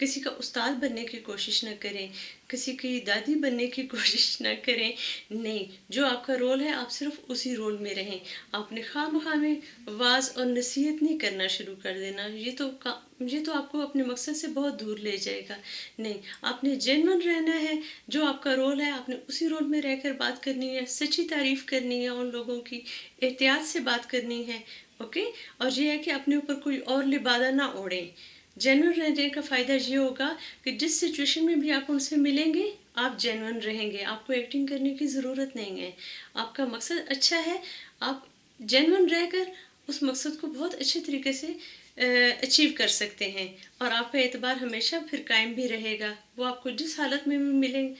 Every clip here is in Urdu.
کسی کا استاد بننے کی کوشش نہ کریں، کسی کی دادی بننے کی کوشش نہ کریں. نہیں، جو آپ کا رول ہے آپ صرف اسی رول میں رہیں. آپ نے خواہ مخواہ میں واعظ اور نصیحت نہیں کرنا شروع کر دینا، یہ تو آپ کو اپنے مقصد سے بہت دور لے جائے گا. نہیں، آپ نے جینون رہنا ہے. جو آپ کا رول ہے آپ نے اسی رول میں رہ کر بات کرنی ہے، سچی تعریف کرنی ہے ان لوگوں کی، احتیاط سے بات کرنی ہے. اوکے. اور یہ ہے کہ اپنے اوپر کوئی اور لبادہ نہ اوڑھیں. جینون رہنے کا فائدہ یہ ہوگا کہ جس سچویشن میں بھی آپ ان سے ملیں گے آپ جینون رہیں گے، آپ کو ایکٹنگ کرنے کی ضرورت نہیں ہے. آپ کا مقصد اچھا ہے، آپ جینون رہ کر اس مقصد کو بہت اچھے طریقے سے اچیو کر سکتے ہیں، اور آپ کا اعتبار ہمیشہ پھر قائم بھی رہے گا. وہ آپ کو جس حالت میں بھی ملیں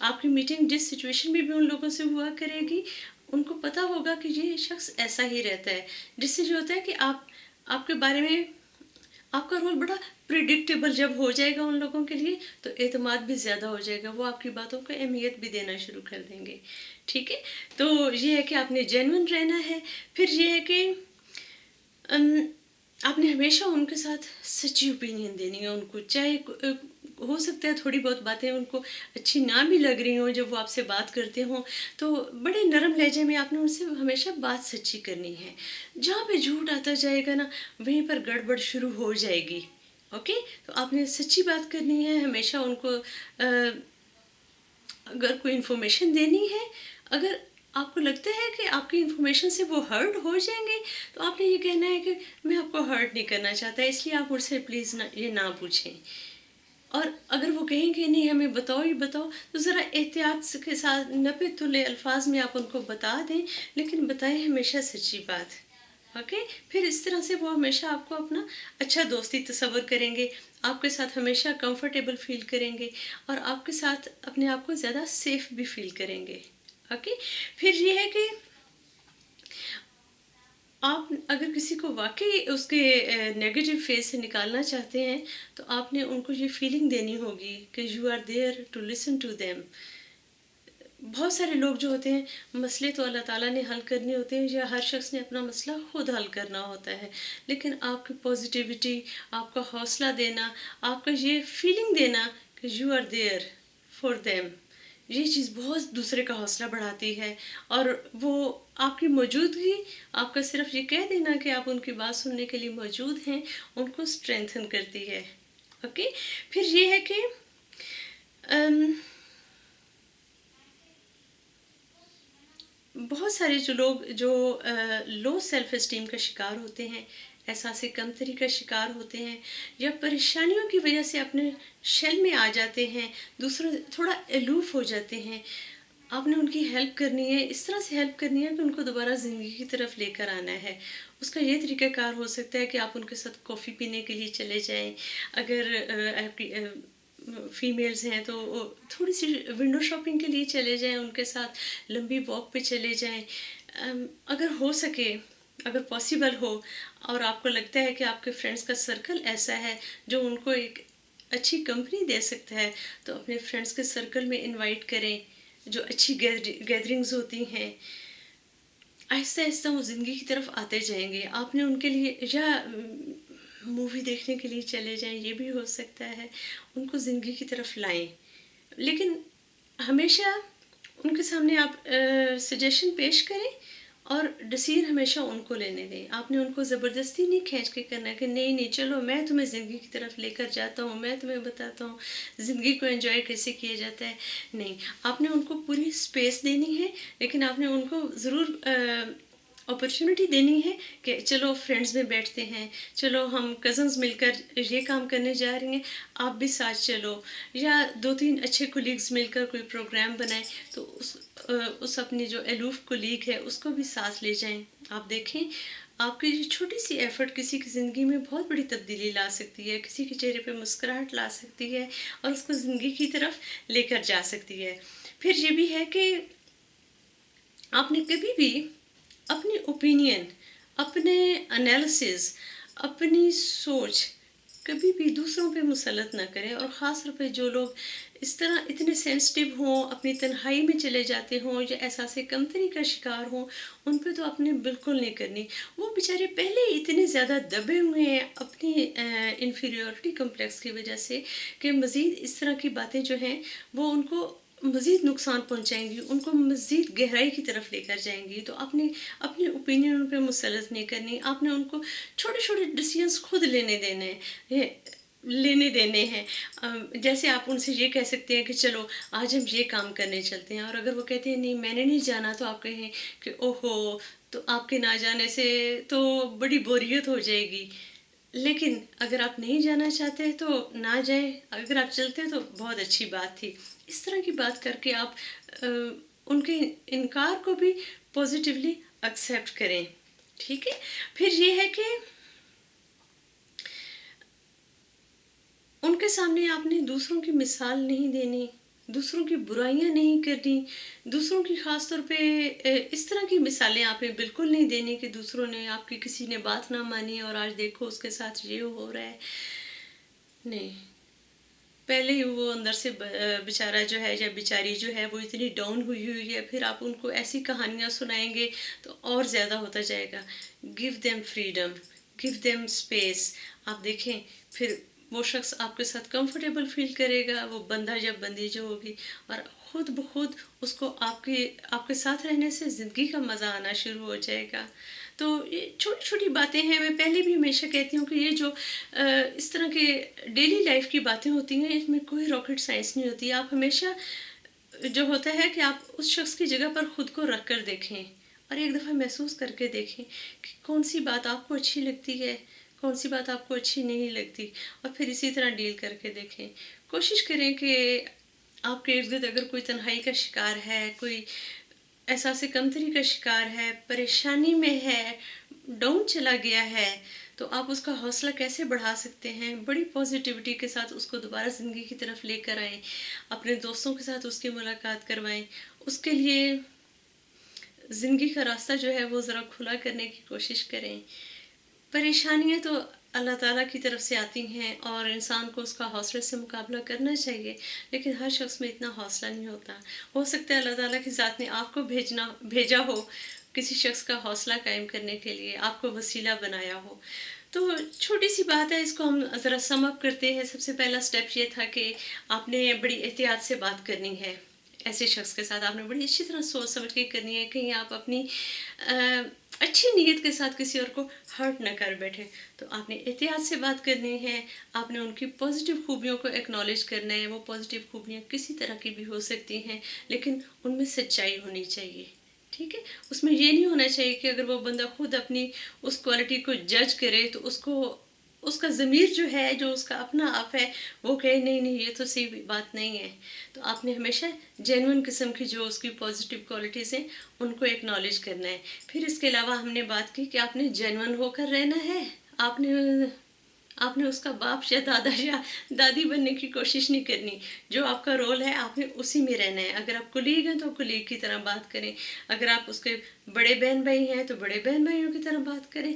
آپ کی میٹنگ جس سچویشن میں بھی ان لوگوں سے ہوا کرے گی، ان کو پتہ ہوگا کہ یہ شخص ایسا ہی رہتا ہے، جس سے جو ہوتا ہے کہ آپ کے بارے میں آپ کا رول بڑا پریڈکٹیبل جب ہو جائے گا ان لوگوں کے لیے تو اعتماد بھی زیادہ ہو جائے گا، وہ آپ کی باتوں کو اہمیت بھی دینا شروع کر دیں گے. ٹھیک ہے. تو یہ ہے کہ آپ نے جینون رہنا ہے. پھر یہ ہے کہ آپ نے ہمیشہ ان کے ساتھ سچی اوپینین دینی ہے ان کو، چاہے ہو سکتا ہے تھوڑی بہت باتیں ان کو اچھی نہ بھی لگ رہی ہوں جب وہ آپ سے بات کرتے ہوں، تو بڑے نرم لہجے میں آپ نے ان سے ہمیشہ بات سچی کرنی ہے. جہاں پہ جھوٹ آتا جائے گا نا وہیں پر گڑبڑ شروع ہو جائے گی. اوکے. تو آپ نے سچی بات کرنی ہے ہمیشہ ان کو. اگر کوئی انفارمیشن دینی ہے، اگر آپ کو لگتا ہے کہ آپ کی انفارمیشن سے وہ ہرٹ ہو جائیں گے تو آپ نے یہ کہنا ہے کہ میں آپ کو ہرٹ نہیں کرنا چاہتا، اس لیے آپ مجھ سے پلیز یہ نہ پوچھیں. اور اگر وہ کہیں گے نہیں ہمیں بتاؤ ہی بتاؤ تو ذرا احتیاط کے ساتھ نپے تلے الفاظ میں آپ ان کو بتا دیں، لیکن بتائیں ہمیشہ سچی بات. اوکے. پھر اس طرح سے وہ ہمیشہ آپ کو اپنا اچھا دوستی تصور کریں گے، آپ کے ساتھ ہمیشہ کمفرٹیبل فیل کریں گے، اور آپ کے ساتھ اپنے آپ کو زیادہ سیف بھی فیل کریں گے. اوکے. پھر یہ ہے کہ آپ اگر کسی کو واقعی اس کے نیگیٹو فیز سے نکالنا چاہتے ہیں تو آپ نے ان کو یہ فیلنگ دینی ہوگی کہ you are there to listen to them. بہت سارے لوگ جو ہوتے ہیں مسئلے تو اللہ تعالیٰ نے حل کرنے ہوتے ہیں، یا ہر شخص نے اپنا مسئلہ خود حل کرنا ہوتا ہے، لیکن آپ کی پازیٹیوٹی، آپ کا حوصلہ دینا، آپ کا یہ فیلنگ دینا کہ you are there for them, یہ چیز بہت دوسرے کا حوصلہ بڑھاتی ہے. اور وہ آپ کی موجودگی، آپ کا صرف یہ کہہ دینا کہ آپ ان کی بات سننے کے لیے موجود ہیں، ان کو اسٹرینتھن کرتی ہے. اوکے. پھر یہ ہے کہ بہت سارے لوگ جو لو سیلف اسٹیم کا شکار ہوتے ہیں، احساس کمتری کا شکار ہوتے ہیں، یا پریشانیوں کی وجہ سے اپنے شیل میں آ جاتے ہیں، دوسروں تھوڑا الوف ہو جاتے ہیں، آپ نے ان کی ہیلپ کرنی ہے. اس طرح سے ہیلپ کرنی ہے کہ ان کو دوبارہ زندگی کی طرف لے کر آنا ہے. اس کا یہ طریقہ کار ہو سکتا ہے کہ آپ ان کے ساتھ کافی پینے کے لیے چلے جائیں. اگر آپ کی فیمیلز ہیں تو تھوڑی سی ونڈو شاپنگ کے لیے چلے جائیں، ان کے ساتھ لمبی واک پہ چلے جائیں. اگر ہو سکے، اگر پاسبل ہو، اور آپ کو لگتا ہے کہ آپ کے فرینڈس کا سرکل ایسا ہے جو ان کو ایک اچھی کمپنی دے سکتا ہے، تو اپنے فرینڈس کے سرکل میں انوائٹ کریں. جو اچھی گیدرنگز ہوتی ہیں، آہستہ آہستہ وہ زندگی کی طرف آتے جائیں گے. آپ نے ان کے لیے یا مووی دیکھنے کے لیے چلے جائیں، یہ بھی ہو سکتا ہے، ان کو زندگی کی طرف لائیں. لیکن ہمیشہ ان کے سامنے آپ سجیشن پیش کریں اور ڈسیزن ہمیشہ ان کو لینے دیں. آپ نے ان کو زبردستی نہیں کھینچ کے کرنا کہ نہیں چلو میں تمہیں زندگی کی طرف لے کر جاتا ہوں، میں تمہیں بتاتا ہوں زندگی کو انجوائے کیسے کیا جاتا ہے. نہیں، آپ نے ان کو پوری اسپیس دینی ہے، لیکن آپ نے ان کو ضرور اپرچونٹی دینی ہے کہ چلو فرینڈز میں بیٹھتے ہیں، چلو ہم کزنز مل کر یہ کام کرنے جا رہی ہیں، آپ بھی ساتھ چلو. یا 2-3 اچھے کولیگز مل کر کوئی پروگرام بنائیں تو اس اپنی جو الوف کولیگ ہے اس کو بھی ساتھ لے جائیں. آپ دیکھیں آپ کی یہ چھوٹی سی ایفرٹ کسی کی زندگی میں بہت بڑی تبدیلی لا سکتی ہے، کسی کے چہرے پہ مسکراہٹ لا سکتی ہے اور اس کو زندگی کی طرف لے کر جا سکتی ہے. پھر یہ بھی ہے کہ آپ نے کبھی بھی اپنی اوپینین، اپنے انالیسز، اپنی سوچ کبھی بھی دوسروں پہ مسلط نہ کریں. اور خاص طور پہ جو لوگ اس طرح اتنے سینسٹیو ہوں، اپنی تنہائی میں چلے جاتے ہوں یا احساس کمتری کا شکار ہوں، ان پہ تو آپ نے بالکل نہیں کرنی۔ وہ بیچارے پہلے ہی اتنے زیادہ دبے ہوئے ہیں اپنی انفیریورٹی کمپلیکس کی وجہ سے کہ مزید اس طرح کی باتیں جو ہیں وہ ان کو مزید نقصان پہنچائیں گی، ان کو مزید گہرائی کی طرف لے کر جائیں گی۔ تو آپ نے اپنی اوپینین ان پہ مسلط نہیں کرنی، آپ نے ان کو چھوٹے چھوٹے ڈیسیژنس خود لینے دینے ہیں۔ جیسے آپ ان سے یہ کہہ سکتے ہیں کہ چلو آج ہم یہ کام کرنے چلتے ہیں، اور اگر وہ کہتے ہیں نہیں میں نے نہیں جانا، تو آپ کہیں کہ اوہو، تو آپ کے نہ جانے سے تو بڑی بوریت ہو جائے گی۔ لیکن اگر آپ نہیں جانا چاہتے تو نہ جائیں، اگر آپ چلتے تو بہت اچھی بات تھی۔ اس طرح کی بات کر کے آپ ان کے انکار کو بھی پازیٹیولی ایکسیپٹ کریں، ٹھیک ہے۔ پھر یہ ہے کہ ان کے سامنے آپ نے دوسروں کی مثال نہیں دینی، دوسروں کی برائیاں نہیں کرنی، دوسروں کی خاص طور پہ اس طرح کی مثالیں آپ نے بالکل نہیں دینی کہ دوسروں نے آپ کی کسی نے بات نہ مانی اور آج دیکھو اس کے ساتھ یہ ہو رہا ہے۔ نہیں، پہلے ہی وہ اندر سے بیچارہ جو ہے یا بیچاری جو ہے وہ اتنی ڈاؤن ہوئی ہے، پھر آپ ان کو ایسی کہانیاں سنائیں گے تو اور زیادہ ہوتا جائے گا۔ Give them freedom, give them space. آپ دیکھیں پھر وہ شخص آپ کے ساتھ کمفرٹیبل فیل کرے گا، وہ بندہ یا بندی جو ہوگی، اور خود بخود اس کو آپ کے ساتھ رہنے سے زندگی کا مزہ آنا شروع ہو جائے گا۔ تو یہ چھوٹی چھوٹی باتیں ہیں، میں پہلے بھی ہمیشہ کہتی ہوں کہ یہ جو اس طرح کے ڈیلی لائف کی باتیں ہوتی ہیں، اس میں کوئی راکٹ سائنس نہیں ہوتی۔ آپ ہمیشہ جو ہوتا ہے کہ آپ اس شخص کی جگہ پر خود کو رکھ کر دیکھیں اور ایک دفعہ محسوس کر کے دیکھیں کہ کون سی بات آپ کو اچھی لگتی ہے، کون سی بات آپ کو اچھی نہیں لگتی، اور پھر اسی طرح ڈیل کر کے دیکھیں۔ کوشش کریں کہ آپ کے ارد گرد اگر کوئی تنہائی کا شکار ہے، کوئی احساس کمتری کا شکار ہے، پریشانی میں ہے، ڈاؤن چلا گیا ہے، تو آپ اس کا حوصلہ کیسے بڑھا سکتے ہیں؟ بڑی پازیٹیوٹی کے ساتھ اس کو دوبارہ زندگی کی طرف لے کر آئیں، اپنے دوستوں کے ساتھ اس کی ملاقات کروائیں، اس کے لیے زندگی کا راستہ جو ہے وہ ذرا کھلا کرنے کی کوشش کریں۔ پریشانیاں تو اللہ تعالیٰ کی طرف سے آتی ہیں اور انسان کو اس کا حوصلے سے مقابلہ کرنا چاہیے، لیکن ہر شخص میں اتنا حوصلہ نہیں ہوتا۔ ہو سکتا ہے اللہ تعالیٰ کی ذات نے آپ کو بھیجا ہو کسی شخص کا حوصلہ قائم کرنے کے لیے، آپ کو وسیلہ بنایا ہو۔ تو چھوٹی سی بات ہے، اس کو ہم ذرا سم اپ کرتے ہیں۔ سب سے پہلا سٹیپ یہ تھا کہ آپ نے بڑی احتیاط سے بات کرنی ہے ایسے شخص کے ساتھ، آپ نے بڑی اچھی طرح سوچ سمجھ کے کرنی ہے، کہیں آپ اپنی اچھی نیت کے ساتھ کسی اور کو ہرٹ نہ کر بیٹھے۔ تو آپ نے احتیاط سے بات کرنی ہے، آپ نے ان کی پازیٹیو خوبیوں کو ایکنالج کرنا ہے۔ وہ پازیٹیو خوبیاں کسی طرح کی بھی ہو سکتی ہیں، لیکن ان میں سچائی ہونی چاہیے، ٹھیک ہے۔ اس میں یہ نہیں ہونا چاہیے کہ اگر وہ بندہ خود اپنی اس کوالٹی کو جج کرے تو اس کا ضمیر جو ہے، جو اس کا اپنا آپ ہے، وہ کہے نہیں نہیں یہ تو صحیح بات نہیں ہے۔ تو آپ نے ہمیشہ جینوئن قسم کی جو اس کی پازیٹیو کوالٹیز ہیں ان کو ایکنالج کرنا ہے۔ پھر اس کے علاوہ ہم نے بات کی کہ آپ نے جینوئن ہو کر رہنا ہے، آپ نے اس کا باپ یا دادا یا دادی بننے کی کوشش نہیں کرنی۔ جو آپ کا رول ہے آپ نے اسی میں رہنا ہے۔ اگر آپ کولیگ ہیں تو کولیگ کی طرح بات کریں، اگر آپ اس کے بڑے بہن بھائی ہیں تو بڑے بہن بھائیوں کی طرح بات کریں،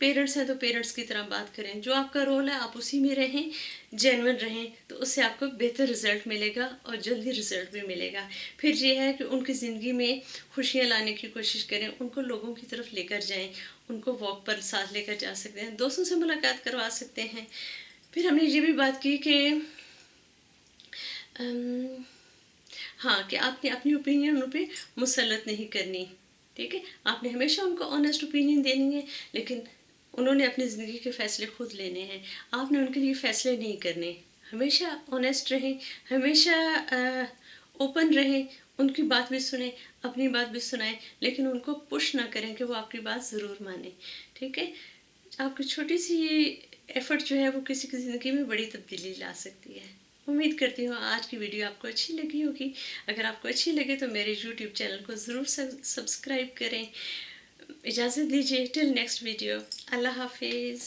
پیرنٹس ہیں تو پیرنٹس کی طرح بات کریں۔ جو آپ کا رول ہے آپ اسی میں رہیں، جینوئن رہیں، تو اس سے آپ کو بہتر رزلٹ ملے گا اور جلدی رزلٹ بھی ملے گا۔ پھر یہ ہے کہ ان کی زندگی میں خوشیاں لانے کی کوشش کریں، ان کو لوگوں کی طرف لے کر جائیں، ان کو واک پر ساتھ لے کر جا سکتے ہیں، دوستوں سے ملاقات کروا سکتے ہیں۔ پھر ہم نے یہ بھی بات کی کہ ہاں کہ آپ نے اپنی اوپینین ان پہ مسلط نہیں کرنی، ٹھیک ہے۔ آپ نے ہمیشہ ان کو آنیسٹ اوپینین دینی ہے، لیکن انہوں نے اپنی زندگی کے فیصلے خود لینے ہیں، آپ نے ان کے لیے فیصلے نہیں کرنے۔ ہمیشہ آنیسٹ رہیں، ہمیشہ اوپن رہیں، ان کی بات بھی سنیں، اپنی بات بھی سنائیں، لیکن ان کو پش نہ کریں کہ وہ آپ کی بات ضرور مانیں، ٹھیک ہے۔ آپ کی چھوٹی سی ایفرٹ جو ہے وہ کسی کی زندگی میں بڑی تبدیلی لا سکتی ہے۔ امید کرتی ہوں آج کی ویڈیو آپ کو اچھی لگی ہوگی۔ اگر آپ کو اچھی لگے تو میرے یوٹیوب چینل کو ضرور سبسکرائب کریں۔ اجازت دیجیے ٹل نیکسٹ ویڈیو، اللہ حافظ۔